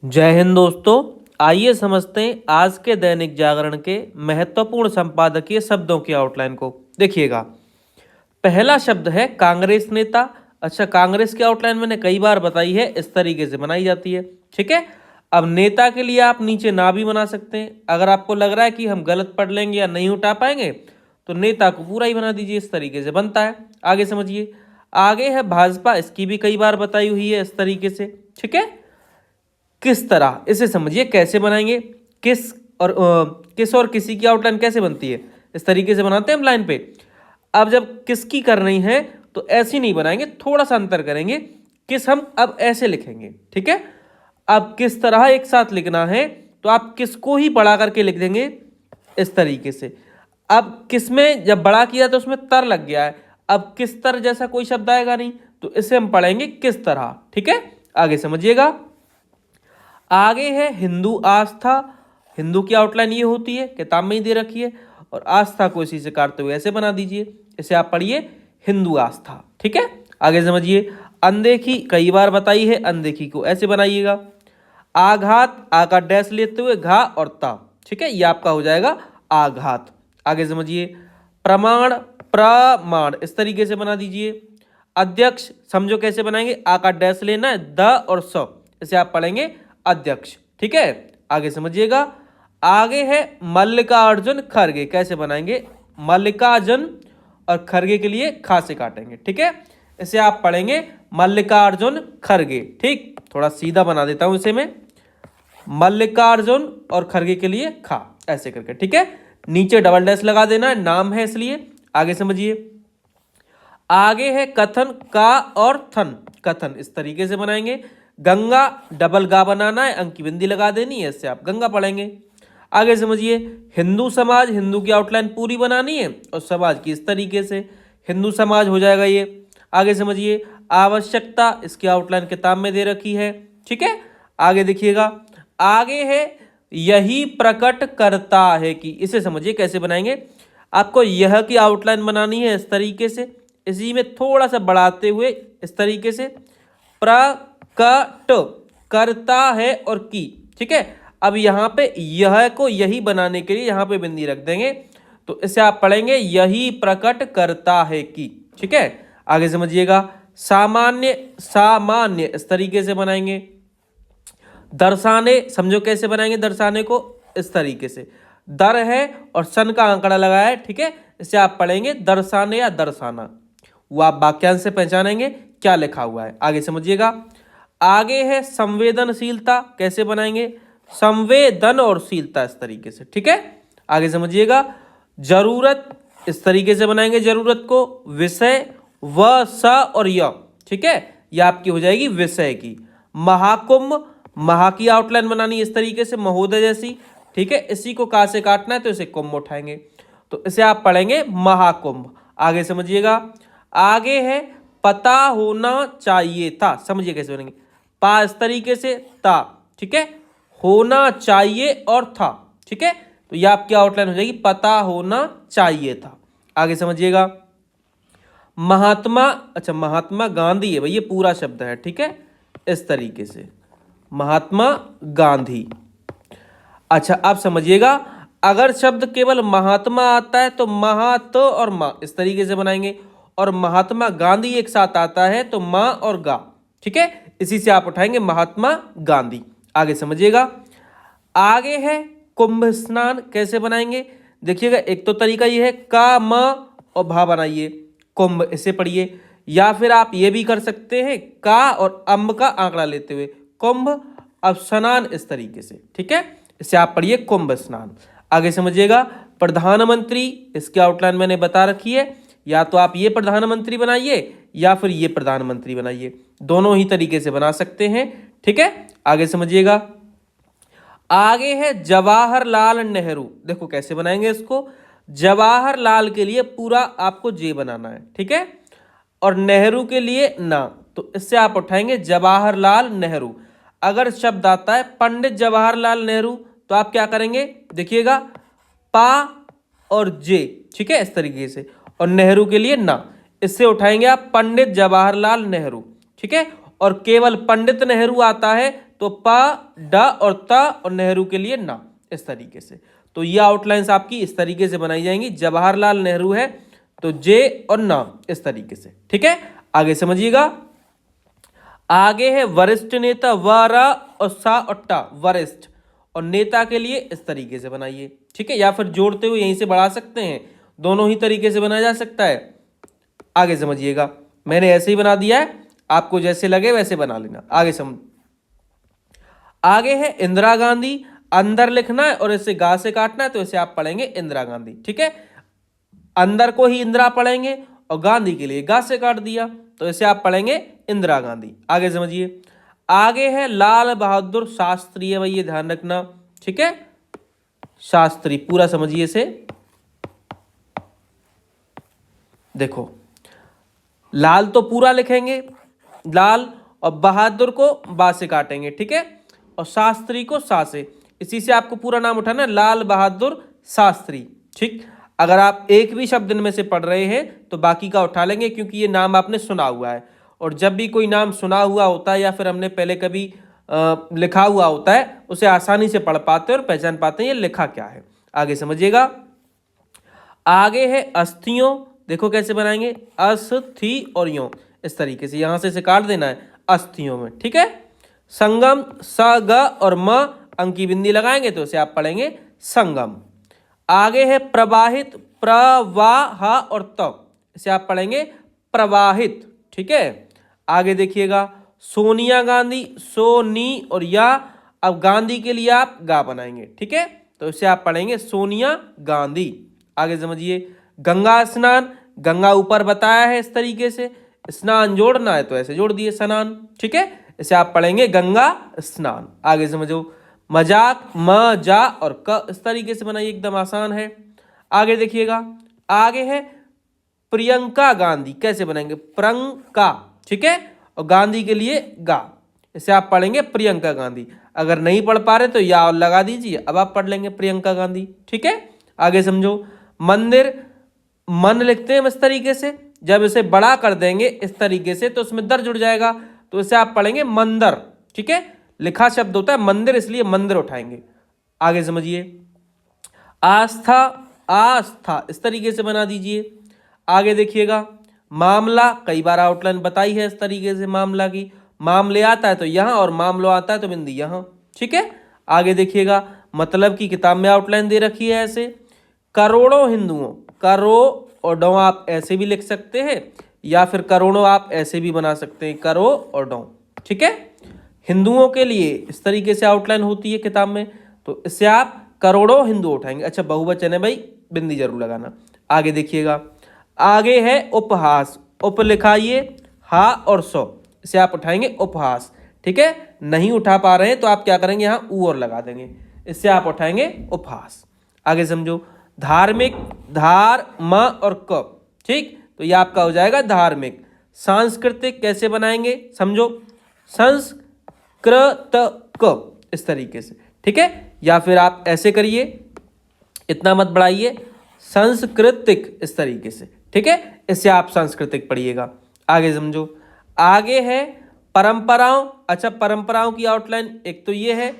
जय हिंद दोस्तों। आइए समझते हैं आज के दैनिक जागरण के महत्वपूर्ण संपादकीय शब्दों की आउटलाइन को। देखिएगा, पहला शब्द है कांग्रेस नेता। अच्छा, कांग्रेस की आउटलाइन मैंने कई बार बताई है, इस तरीके से बनाई जाती है। ठीक है, अब नेता के लिए आप नीचे ना भी बना सकते हैं। अगर आपको लग रहा है कि हम गलत पढ़ लेंगे या नहीं उठा पाएंगे तो नेता को पूरा ही बना दीजिए, इस तरीके से बनता है। आगे समझिए, आगे है भाजपा। इसकी भी कई बार बताई हुई है इस तरीके से। ठीक है, किस तरह, इसे समझिए कैसे बनाएंगे। किस और किसी की आउटलाइन कैसे बनती है, इस तरीके से बनाते हैं हम लाइन पे। अब जब किसकी करनी है तो ऐसी नहीं बनाएंगे, थोड़ा सा अंतर करेंगे। किस हम अब ऐसे लिखेंगे। ठीक है, अब किस तरह एक साथ लिखना है तो आप किसको ही बड़ा करके लिख देंगे इस तरीके से। अब किस में जब बड़ा किया तो उसमें तर लग गया है, अब किस तरह जैसा कोई शब्द आएगा नहीं, तो इसे हम पढ़ेंगे किस तरह। ठीक है, आगे समझिएगा। आगे है हिंदू आस्था। हिंदू की आउटलाइन ये होती है, किताब में ही दे रखी है, और आस्था को इसी से काटते हुए ऐसे बना दीजिए। इसे आप पढ़िए हिंदू आस्था। ठीक है, आगे समझिए। अनदेखी कई बार बताई है, अनदेखी को ऐसे बनाइएगा। आघात, आ का डैश लेते हुए घा और ता। ठीक है, ये आपका हो जाएगा आघात। आगे समझिए। प्रमाण, प्रमाण इस तरीके से बना दीजिए। अध्यक्ष समझो कैसे बनाएंगे, आ का डैश लेना है, द और स, इसे आप पढ़ेंगे अध्यक्ष। ठीक है, आगे समझिएगा। आगे है मल्लिकार्जुन खड़गे, कैसे बनाएंगे, मल्लिकार्जुन और खड़गे के लिए खा से काटेंगे। ठीक है, इसे आप पढ़ेंगे मल्लिकार्जुन खड़गे। ठीक, थोड़ा सीधा बना देता हूं इसे मैं, मल्लिकार्जुन और खड़गे के लिए खा, ऐसे करके। ठीक है, नीचे डबल डैश लगा देना है, नाम है इसलिए। आगे समझिए। आगे है कथन, का और थन, कथन इस तरीके से बनाएंगे। गंगा, डबल गा बनाना है, अंक की बिंदी लगा देनी है, इससे आप गंगा पढ़ेंगे। आगे समझिए। हिंदू समाज, हिंदू की आउटलाइन पूरी बनानी है और समाज की इस तरीके से, हिंदू समाज हो जाएगा ये। आगे समझिए। आवश्यकता, इसकी आउटलाइन किताब में दे रखी है। ठीक है, आगे देखिएगा। आगे है यही प्रकट करता है कि, इसे समझिए कैसे बनाएंगे। आपको यह की आउटलाइन बनानी है इस तरीके से, इसी में थोड़ा सा बढ़ाते हुए इस तरीके से, प्रकट करता है और की। ठीक है, अब यहां पे यह को यही बनाने के लिए यहां पे बिंदी रख देंगे, तो इसे आप पढ़ेंगे यही प्रकट करता है की। ठीक है, आगे समझिएगा। सामान्य, सामान्य इस तरीके से बनाएंगे। दर्शाने समझो कैसे बनाएंगे, दर्शाने को इस तरीके से, दर है और सन का आंकड़ा लगाया है। ठीक है, इसे आप पढ़ेंगे दर्शाने या दर्शाना, वो आप वाक्यांश से पहचानेंगे क्या लिखा हुआ है। आगे समझिएगा। आगे है संवेदनशीलता, कैसे बनाएंगे, संवेदन और शीलता इस तरीके से। ठीक है, आगे समझिएगा। जरूरत इस तरीके से बनाएंगे, जरूरत को विषय व स और य। ठीक है, यह आपकी हो जाएगी विषय की। महाकुंभ, महा की आउटलाइन बनानी इस तरीके से, महोदय जैसी। ठीक है, इसी को का से काटना है तो इसे कुंभ उठाएंगे, तो इसे आप पढ़ेंगे महाकुंभ। आगे समझिएगा। आगे है पता होना चाहिए था, समझिए कैसे बनेंगे, पा इस तरीके से, ता। ठीक है, होना चाहिए और था। ठीक है, तो यह आपकी आउटलाइन हो जाएगी पता होना चाहिए था। आगे समझिएगा। महात्मा, अच्छा महात्मा गांधी है भाई, ये पूरा शब्द है। ठीक है, इस तरीके से महात्मा गांधी। अच्छा, आप समझिएगा, अगर शब्द केवल महात्मा आता है तो महात और माँ इस तरीके से बनाएंगे, और महात्मा गांधी एक साथ आता है तो माँ और गा। ठीक है, इसी से आप उठाएंगे महात्मा गांधी। आगे समझिएगा। आगे है कुंभ स्नान, कैसे बनाएंगे, देखिएगा। एक तो तरीका ये है का म और भा बनाइए, कुंभ इसे पढ़िए, या फिर आप ये भी कर सकते हैं का और अम्ब का आंकड़ा लेते हुए कुंभ, अब स्नान इस तरीके से। ठीक है, इसे आप पढ़िए कुंभ स्नान। आगे समझिएगा। प्रधानमंत्री, इसकी आउटलाइन मैंने बता रखी है, या तो आप ये प्रधानमंत्री बनाइए या फिर ये प्रधानमंत्री बनाइए, दोनों ही तरीके से बना सकते हैं। ठीक है, आगे समझिएगा। आगे है जवाहरलाल नेहरू, देखो कैसे बनाएंगे इसको। जवाहरलाल के लिए पूरा आपको जे बनाना है। ठीक है, और नेहरू के लिए ना, तो इससे आप उठाएंगे जवाहरलाल नेहरू। अगर शब्द आता है पंडित जवाहरलाल नेहरू तो आप क्या करेंगे, देखिएगा, पा और जे। ठीक है, इस तरीके से, और नेहरू के लिए ना, इससे उठाएंगे आप पंडित जवाहरलाल नेहरू। ठीक है, और केवल पंडित नेहरू आता है तो प, ड और त और नेहरू के लिए ना, इस तरीके से। तो ये आउटलाइंस आपकी इस तरीके से बनाई जाएंगी। जवाहरलाल नेहरू है तो जे और ना, इस तरीके से। ठीक है, आगे समझिएगा। आगे है वरिष्ठ नेता, व, र और सा और टा, वरिष्ठ। और नेता के लिए इस तरीके से बनाइए। ठीक है, या फिर जोड़ते हुए यहीं से बढ़ा सकते हैं, दोनों ही तरीके से बनाया जा सकता है। आगे समझिएगा, मैंने ऐसे ही बना दिया है, आपको जैसे लगे वैसे बना लेना। आगे समझ, आगे है इंदिरा गांधी, अंदर लिखना है और इसे गा से काटना है, तो इसे आप पढ़ेंगे इंदिरा गांधी। ठीक है, अंदर को ही इंदिरा पढ़ेंगे और गांधी के लिए गा से काट दिया, तो इसे आप पढ़ेंगे इंदिरा गांधी। आगे समझिए, आगे है लाल बहादुर शास्त्री है, भाई ये ध्यान रखना। ठीक है, शास्त्री पूरा समझिए इसे। देखो, लाल तो पूरा लिखेंगे, लाल, और बहादुर को बा से काटेंगे। ठीक है, और शास्त्री को सा से, इसी से आपको पूरा नाम उठाना है, लाल बहादुर शास्त्री। ठीक, अगर आप एक भी शब्द इनमें से पढ़ रहे हैं तो बाकी का उठा लेंगे, क्योंकि ये नाम आपने सुना हुआ है। और जब भी कोई नाम सुना हुआ होता है या फिर हमने पहले कभी लिखा हुआ होता है, उसे आसानी से पढ़ पाते हैं और पहचान पाते हैं ये लिखा क्या है। आगे समझिएगा, आगे है अस्थियों। देखो कैसे बनाएंगे, अस्थि और यों, इस तरीके से यहां से इसे काट देना है अस्थियों में। ठीक है, संगम, स, ग और म अंक की बिंदी लगाएंगे तो इसे आप पढ़ेंगे संगम। आगे है प्रवाहित, प्रवाह और त, इसे आप पढ़ेंगे प्रवाहित। ठीक है, आगे देखिएगा, सोनिया गांधी, सोनी और या, अब गांधी के लिए आप गा बनाएंगे। ठीक है, तो इसे आप पढ़ेंगे सोनिया गांधी। आगे समझिए, गंगा स्नान, गंगा ऊपर बताया है इस तरीके से, स्नान जोड़ना है तो ऐसे जोड़ दिए स्नान। ठीक है, इसे आप पढ़ेंगे गंगा स्नान। आगे समझो, मजाक, म, जा और क, इस तरीके से बनाइए, एकदम आसान है। आगे देखिएगा, आगे है प्रियंका गांधी, कैसे बनाएंगे, प्रियंका। ठीक है, और गांधी के लिए गा, इसे आप पढ़ेंगे प्रियंका गांधी। अगर नहीं पढ़ पा रहे तो या और लगा दीजिए, अब आप पढ़ लेंगे प्रियंका गांधी। ठीक है, आगे समझो, मंदिर, मन लिखते हैं इस तरीके से, जब इसे बड़ा कर देंगे इस तरीके से तो उसमें दर जुड़ जाएगा, तो इसे आप पढ़ेंगे मंदिर। ठीक है, लिखा शब्द होता है मंदिर, इसलिए मंदिर उठाएंगे। आगे समझिए, आस्था, आस्था, इस तरीके से बना दीजिए। आगे देखिएगा, मामला, कई बार आउटलाइन बताई है इस तरीके से मामला की, मामले आता है तो यहां और मामलो आता है तो बिंदी यहां। ठीक है, आगे देखिएगा, मतलब की किताब में आउटलाइन दे रखी है ऐसे, करोड़ों हिंदुओं, करो और डो आप ऐसे भी लिख सकते हैं, या फिर करोड़ों आप ऐसे भी बना सकते हैं, करो और डो। ठीक है, हिंदुओं के लिए इस तरीके से आउटलाइन होती है किताब में, तो इससे आप करोड़ों हिंदू उठाएंगे। अच्छा, बहुवचन है भाई, बिंदी जरूर लगाना। आगे देखिएगा, आगे है उपहास, उप लिखाइए, हा और सो, इसे आप उठाएंगे उपहास। ठीक है, नहीं उठा पा रहे हैं तो आप क्या करेंगे, यहाँ ऊ और लगा देंगे, इससे आप उठाएंगे उपहास। आगे समझो, धार्मिक, धार, म और क। ठीक, तो ये आपका हो जाएगा धार्मिक। सांस्कृतिक कैसे बनाएंगे समझो, संस्कृत क, इस तरीके से। ठीक है, या फिर आप ऐसे करिए, इतना मत बढ़ाइए, सांस्कृतिक, इस तरीके से। ठीक है, इससे आप सांस्कृतिक पढ़िएगा। आगे समझो, आगे है परंपराओं। अच्छा, परंपराओं की आउटलाइन एक तो ये है,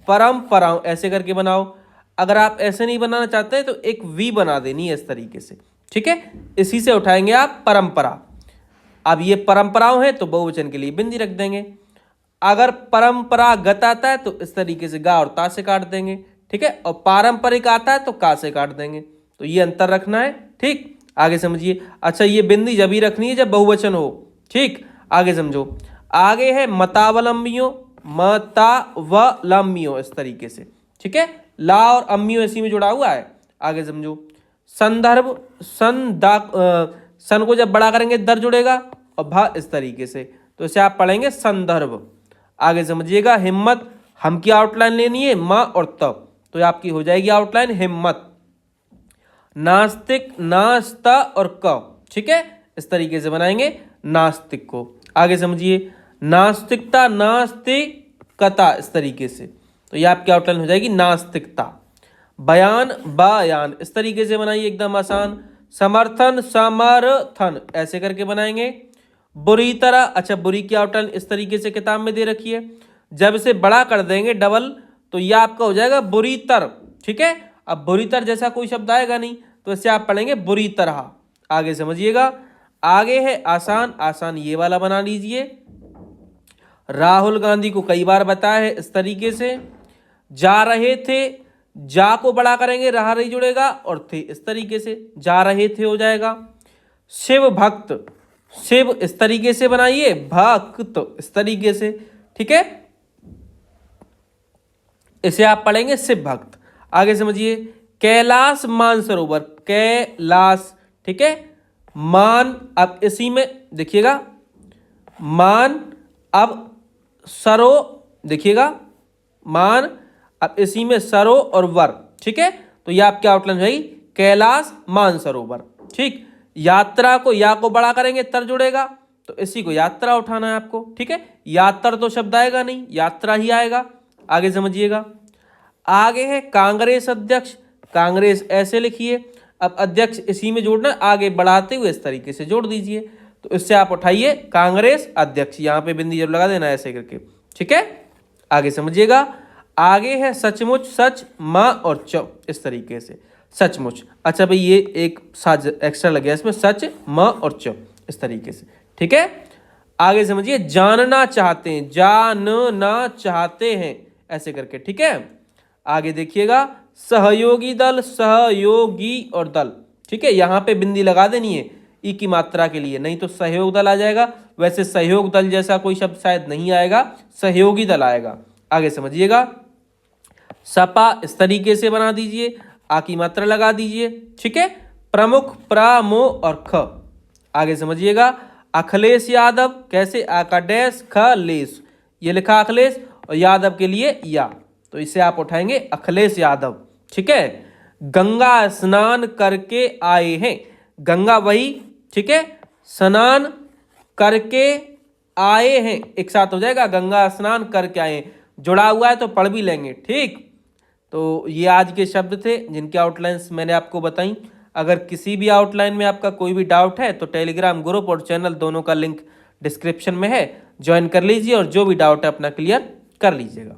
परंपराओं ऐसे करके बनाओ। अगर आप ऐसे नहीं बनाना चाहते हैं तो एक वी बना देनी है इस तरीके से। ठीक है, इसी से उठाएंगे आप परंपरा। अब ये परंपराओं है तो बहुवचन के लिए बिंदी रख देंगे। अगर परंपरागत आता है तो इस तरीके से गा और ता से काट देंगे। ठीक है, और पारंपरिक आता है तो का से काट देंगे, तो ये अंतर रखना है। ठीक, आगे समझिए। अच्छा, ये बिंदी जब ही रखनी है जब बहुवचन हो। ठीक, आगे समझो, आगे है मतावलंबियों, मतावलंबियों, इस तरीके से। ठीक है, ला और अम्मियों इसी में जुड़ा हुआ है। आगे समझो, संदर्भ, सन को जब बड़ा करेंगे दर जुड़ेगा, और भा इस तरीके से, तो इसे आप पढ़ेंगे संदर्भ। आगे समझिएगा, हिम्मत, हम की आउटलाइन लेनी है म और त, तो आपकी हो जाएगी आउटलाइन हिम्मत। नास्तिक, नास्ता और क। ठीक है, इस तरीके से बनाएंगे नास्तिक को। आगे समझिए, नास्तिकता, नास्तिकता, इस तरीके से, तो ये आपकी आउटलाइन हो जाएगी नास्तिकता। बयान, बयान, इस तरीके से बनाइए, एकदम आसान। समर्थन, समर्थन, ऐसे करके बनाएंगे। बुरी तरह, अच्छा बुरी की आउटलाइन इस तरीके से किताब में दे रखी है। जब इसे बड़ा कर देंगे डबल तो यह आपका हो जाएगा बुरी तरह। ठीक है, अब बुरी तरह जैसा कोई शब्द आएगा नहीं तो इसे आप पढ़ेंगे बुरी तरह। आगे समझिएगा, आगे है आसान। आसान ये वाला बना लीजिए। राहुल गांधी को कई बार बताया है इस तरीके से। जा रहे थे, जा को बड़ा करेंगे, रहा नहीं जुड़ेगा, और थे इस तरीके से जा रहे थे हो जाएगा। शिव भक्त, शिव इस तरीके से बनाइए, भक्त इस तरीके से। ठीक है, इसे आप पढ़ेंगे शिव भक्त। आगे समझिए, कैलाश मानसरोवर, कैलाश। ठीक है, मान, अब इसी में देखिएगा मान, अब सरो, देखिएगा मान, अब इसी में सरो और वर। ठीक है, तो ये आपके आउटलाइन है कैलाश मानसरोवर। ठीक, यात्रा को या को बड़ा करेंगे, तर जुड़ेगा, तो इसी को यात्रा उठाना है आपको। ठीक है, यात्रा तो शब्द आएगा नहीं, यात्रा ही आएगा। आगे समझिएगा, आगे है कांग्रेस अध्यक्ष। कांग्रेस ऐसे लिखिए, अब अध्यक्ष इसी में जोड़ना, आगे बढ़ाते हुए इस तरीके से जोड़ दीजिए, तो इससे आप उठाइए कांग्रेस अध्यक्ष। यहां पे बिंदी जरूर लगा देना ऐसे करके। ठीक है, आगे समझिएगा, आगे है सचमुच, सच मां और च इस तरीके से, सचमुच। अच्छा भाई, ये एक साज एक्स्ट्रा लग गया इसमें, सच मां और च इस तरीके से। ठीक है, आगे समझिए, जानना चाहते हैं, जानना चाहते हैं ऐसे करके। ठीक है, आगे देखिएगा, सहयोगी दल, सहयोगी और दल। ठीक है, यहां पे बिंदी लगा देनी है ई की मात्रा के लिए, नहीं तो सहयोग दल आ जाएगा। वैसे सहयोग दल जैसा कोई शब्द शायद नहीं आएगा, सहयोगी दल आएगा। आगे समझिएगा, सपा इस तरीके से बना दीजिए, आ की मात्रा लगा दीजिए। ठीक है, प्रमुख, प्रा, मो और ख। आगे समझिएगा, अखिलेश यादव, कैसे, आ का डैश, ख लेस, ये लिखा अखिलेश, और यादव के लिए या, तो इसे आप उठाएंगे अखिलेश यादव। ठीक है, गंगा स्नान करके आए हैं, गंगा वही। ठीक है, स्नान करके आए हैं एक साथ हो जाएगा, गंगा स्नान करके आए हैं, जुड़ा हुआ है तो पढ़ भी लेंगे। ठीक, तो ये आज के शब्द थे जिनकी आउटलाइंस मैंने आपको बताई। अगर किसी भी आउटलाइन में आपका कोई भी डाउट है तो टेलीग्राम ग्रुप और चैनल दोनों का लिंक डिस्क्रिप्शन में है, ज्वाइन कर लीजिए और जो भी डाउट है अपना क्लियर कर लीजिएगा।